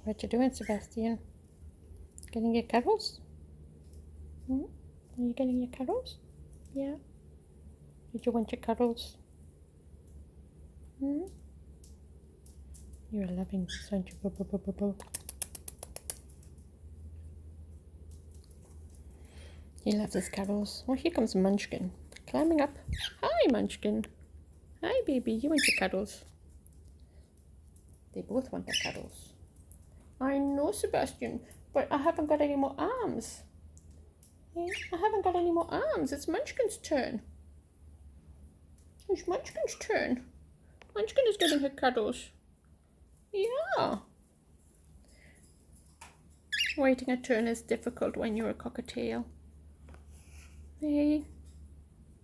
What you doing, Sebastian? Getting your cuddles? Hmm? Are you getting your cuddles? Yeah. Did you want your cuddles? Hmm? You're loving this, aren't you? Boo, boo, boo, boo, boo. He loves his cuddles. Oh, here comes Munchkin. Climbing up. Hi, Munchkin. Hi, baby. You want your cuddles? They both want their cuddles. I know, Sebastian, but I haven't got any more arms. Yeah, I haven't got any more arms. It's Munchkin's turn. It's Munchkin's turn. Munchkin is getting her cuddles. Yeah. Waiting a turn is difficult when you're a cockatiel. Hey.